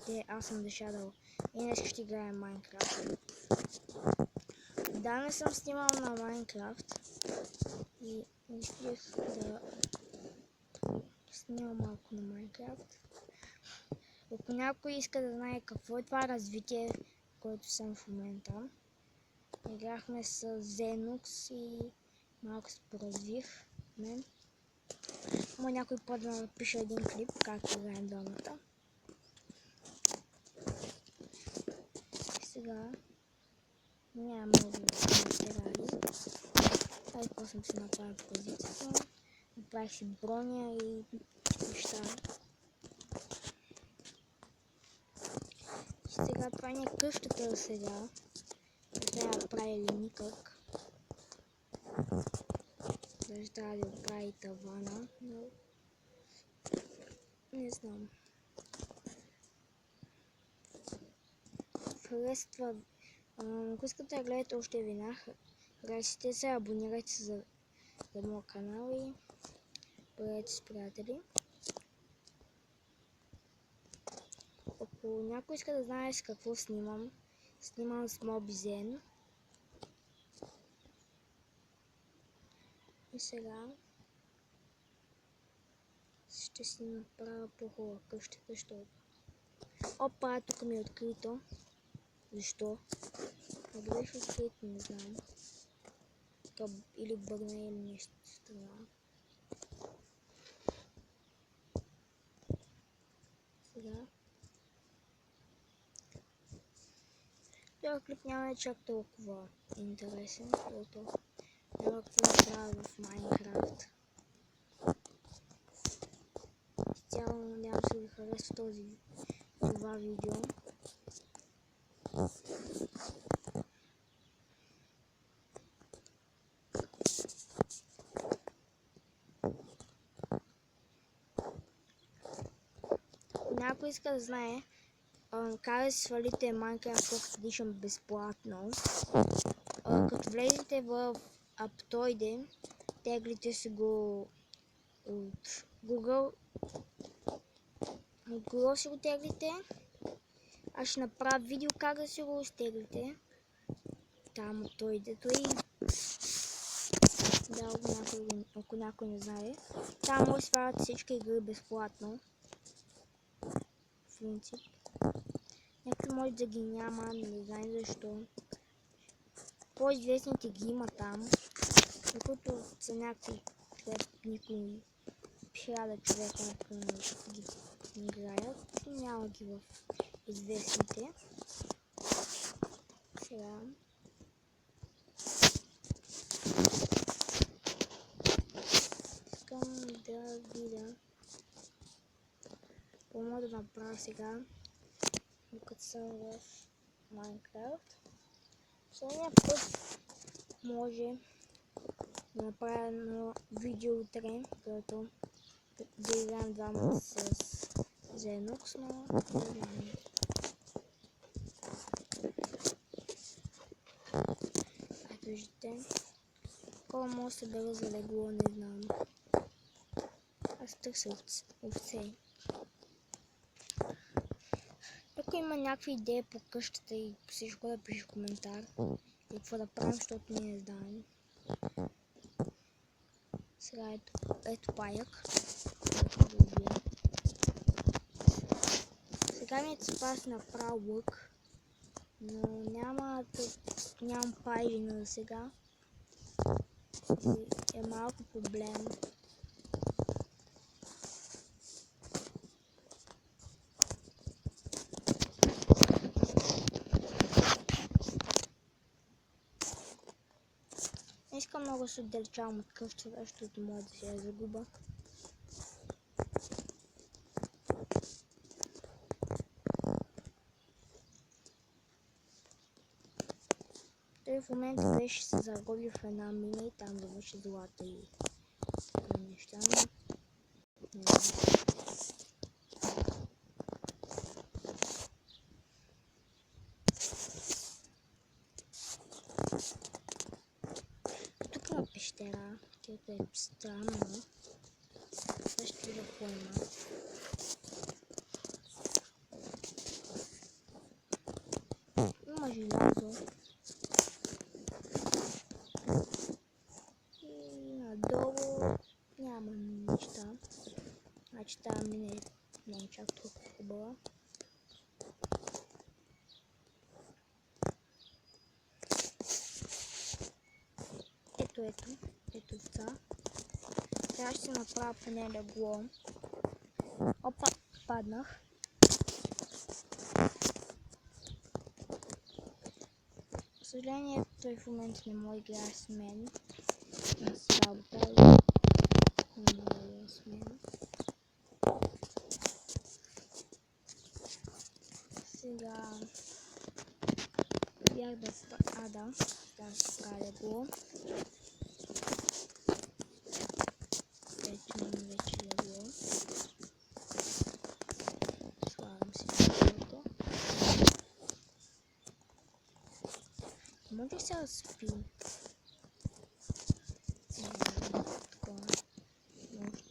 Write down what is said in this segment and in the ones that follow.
Здравейте, аз съм Дешадъл и днес ще играем Майнкрафт. Да, не съм снимал на Майнкрафт и реших да снимам малко на Майнкрафт. Ако някой иска да знае какво е това развитие, в което съм в момента, играхме с Xenox и малко се поразвих мен. Ама някой път да напише един клип, как играем двамата. Сега няма много материали. Ай, какво съм си направил позицията. Направих си броня и неща. Сега това не е къщата сега. Не сме я правили никак. Даже трябва да оправи тавана, но не знам. Харесва. Ако искате да гледате още вина, харесайте се, абонирайте се за моя канал и бъдете с приятели. Ако някой иска да знае с какво снимам с Mobizen. И сега ще си направя по-хубава къщата, защото... Опа, тук ми е открито. Защо? Не беше открито, не знам. Или бъгна или нещо такова. Сега. Този клип няма е чак толкова интересен, защото няма какво правя в Майнкрафт. Цяло надявам се да ви харесва това видео. Някой иска да знае как да свалите Minecraft Pocket Edition безплатно. Като влезете в Aptoide, теглите си го от Google. От Google си го теглите. Аз ще направя видео как да си го изтеглите. Там Aptoide-то и... Да, ако някой не знае. Там може да свалят всички игри безплатно. В принцип. Някой може да ги няма, не знае защо. По-известните ги има там, докато са някакви никой 1000 човека, например, ги играят, няма ги в известните. Сега искам да видя какво мога да направя сега, докато съм в Майнкрафт. Следния път може да направя едно видео утре, което да играем двама с Xenox, но не знам. Ето виждате, колко може да се бера за легло, не знам. Аз търся овце. Ако има някакви идеи по къщата и всичко, да пише в коментар. И какво да правим, защото ние не знаем. Сега ето паяк. Сега ми се паси направо лък. Но нямам пайлина за сега. И е малко проблем. Не искам много да се отдалечавам от къщата, защото мога да се я загуба. Той в момента беше се загубил в една мина и там завърши злата и неща. Не знам. Тук има пещера, където е странно. Сега ще видя какво има. желязо. И надолу няма неща. Значи тази мина не е чак толкова хубава. Ето това. Сега ще направя поне легло. Опа, паднах. За съжаление, той в момента не може да играе с мен. С работа не може да играе с мен. Сега бях да сега ще правя легло. Вече легло. Слагам си леглото. Може ли сега да спим? Такова. Може.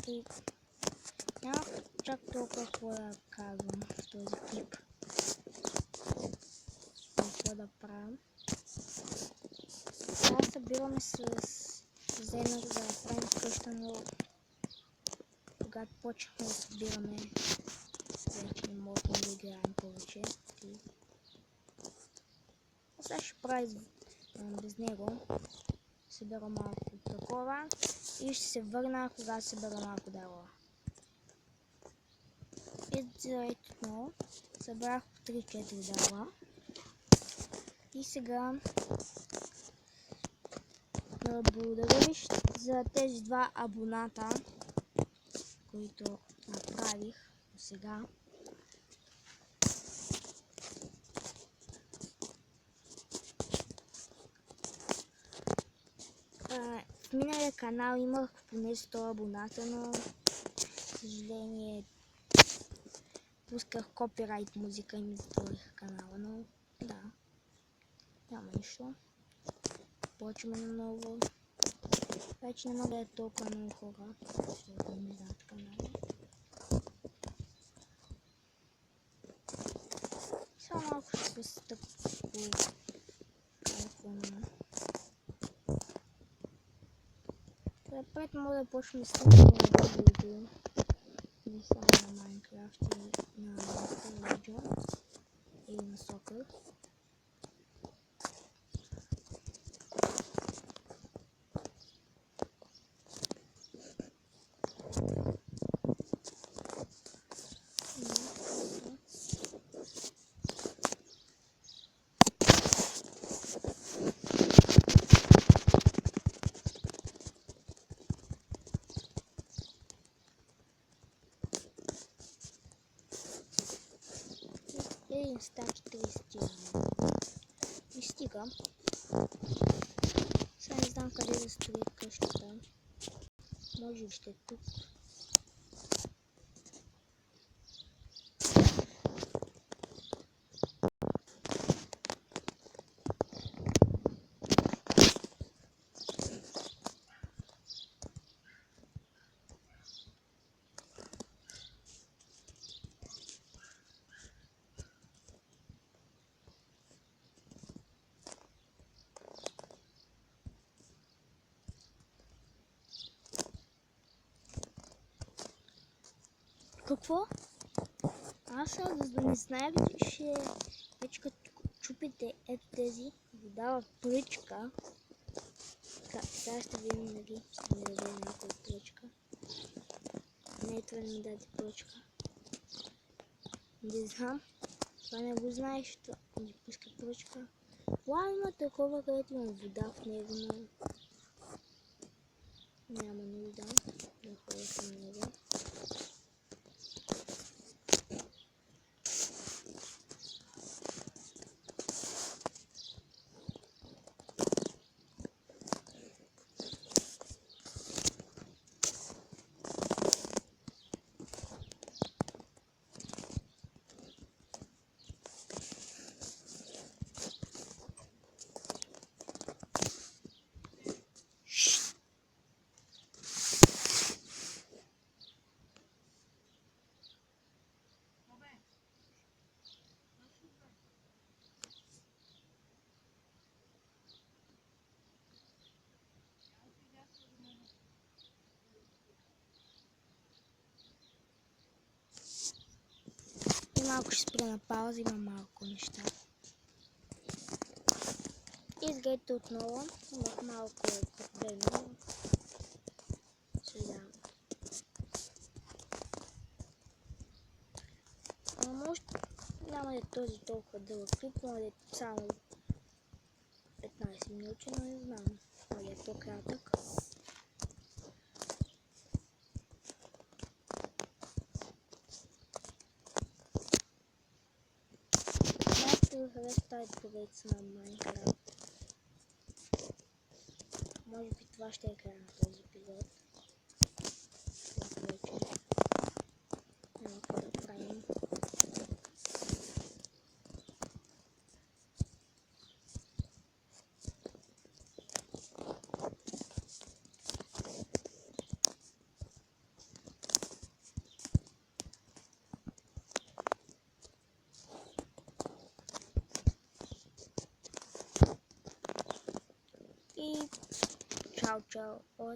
И нямах чак толкова какво да казвам в този клип. Какво да правим. Сега събираме с Зенър да правим къща, но когато почнахме да събираме, вече не можем да играем повече. Сега ще правя без него. Събера малко такова и ще се върна, когато събера малко дърва. И директно събрах 3-4 дърва. И сега благодаря ви за тези 2 абоната, които направих до сега. В миналия канал имах поне 100 абоната, но за съжаление пусках копирайт музика и ми затворих канала, но да, няма нищо. Почваме наново. Вече не мога да е толкова много хора, защото не знаят канала. Само малко ще престъп по телефона. Пред мога да почваме с нови видео. Не само на Майнкрафт и на Monster Legends или на Soccer. Един стачи 30 не стига. Сега не знам къде да строя къщата. Може би ще е тук. Какво? Аз сега да не знаех, че вече като чупите ето тези, ви дава пръчка. Сега ще видим дали ще ми даде някой пръчка. Не, това не ми даде пръчка. Не знам. Това не го знаеш, че ми пуска пръчка. Вау, има такова, където има вода в него, но няма нужда да ходя в него. Малко ще спра на пауза, има малко неща. Изгледайте отново, имах малко проблеми, но съжалявам. Може няма да е този толкова дълъг клип, може да е само 15 минути, но не знам, може да е по-кратък. Ако харесва тази поредица на Майнкрафт, може би това ще е края на този епизод. Няма какво да правим. И чао, чао от